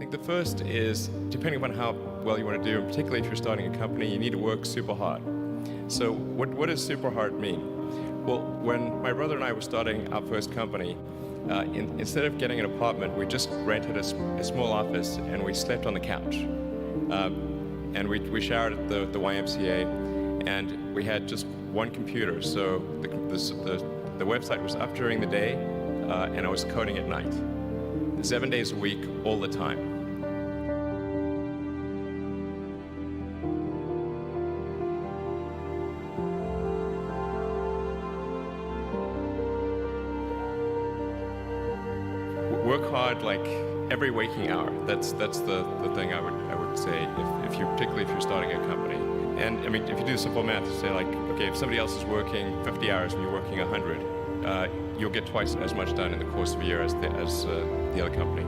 think the first is, depending on how well you want to do, and particularly if you're starting a company, you need to work super hard. So what does super hard mean? Well, when my brother and I were starting our first company, instead of getting an apartment, we just rented a small office and we slept on the couch. And we showered at the YMCA, and we had just one computer. So the website was up during the day, and I was coding at night. 7 days a week, all the time. Work hard like every waking hour. That's the thing I would say, particularly if you're starting a company. And I mean, if you do simple math, say like, okay, if somebody else is working 50 hours and you're working 100, you'll get twice as much done in the course of a year as the other company.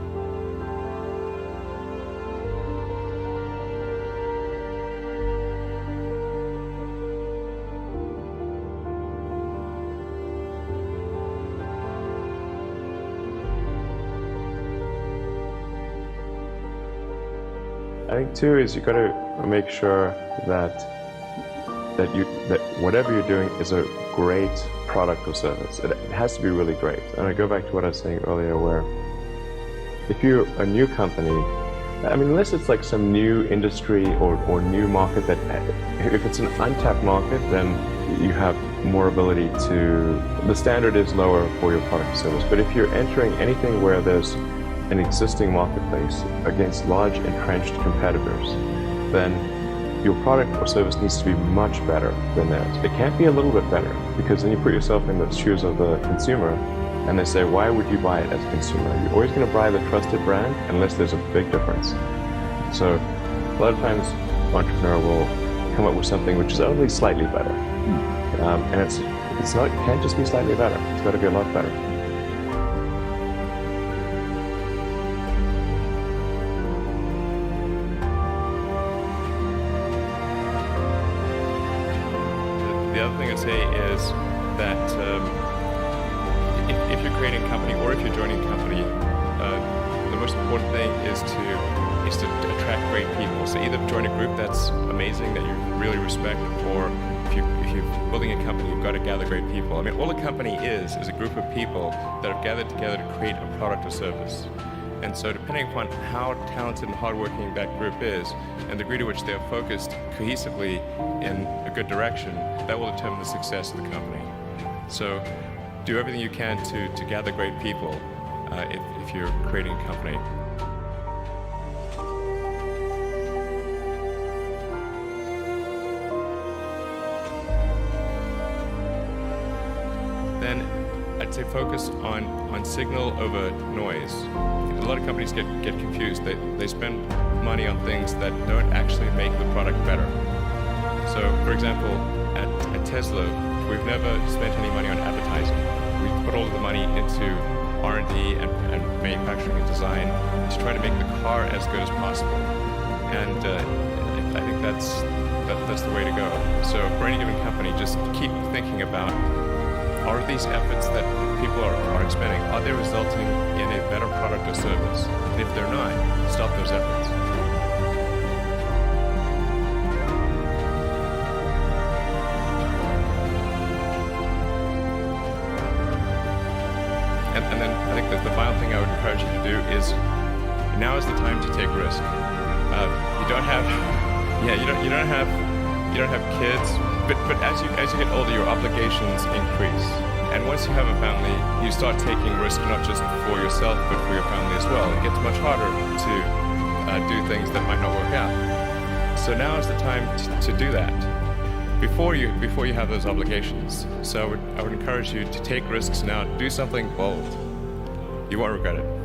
I think too is you got to make sure that whatever you're doing is a great product or service. It has to be really great. And I go back to what I was saying earlier, where if you're a new company, I mean, unless it's like some new industry or new market that, if it's an untapped market, then you have more ability to, the standard is lower for your product or service. But if you're entering anything where there's an existing marketplace against large entrenched competitors, then your product or service needs to be much better than theirs. It can't be a little bit better, because then you put yourself in the shoes of the consumer and they say, why would you buy it as a consumer? You're always going to buy the trusted brand unless there's a big difference. So a lot of times an entrepreneur will come up with something which is only slightly better. And it can't just be slightly better. It's got to be a lot better. The other thing I'd say is that if you're creating a company or if you're joining a company, the most important thing is to attract great people. So either join a group that's amazing, that you really respect, or if you're building a company, you've got to gather great people. I mean, all a company is a group of people that have gathered together to create a product or service. And so depending upon how talented and hardworking that group is, and the degree to which they are focused cohesively in a good direction, that will determine the success of the company. So do everything you can to gather great people if you're creating a company. Then I'd say focus on signal over noise. A lot of companies get confused. They spend money on things that don't actually make the product better. So, for example, at Tesla, we've never spent any money on advertising. We put all of the money into R&D and manufacturing and design to try to make the car as good as possible. And I think that's the way to go. So for any given company, just keep thinking about, are these efforts that people are expending, are they resulting in a better product or service? And if they're not, stop those efforts. And then I think that the final thing I would encourage you to do is, now is the time to take risk. You don't have kids, but as you get older, your obligations increase. And once you have a family, you start taking risk not just for yourself, but for your family as well. It gets much harder to do things that might not work out. So now is the time to do that before you have those obligations. So I would encourage you to take risks now. Do something bold. You won't regret it.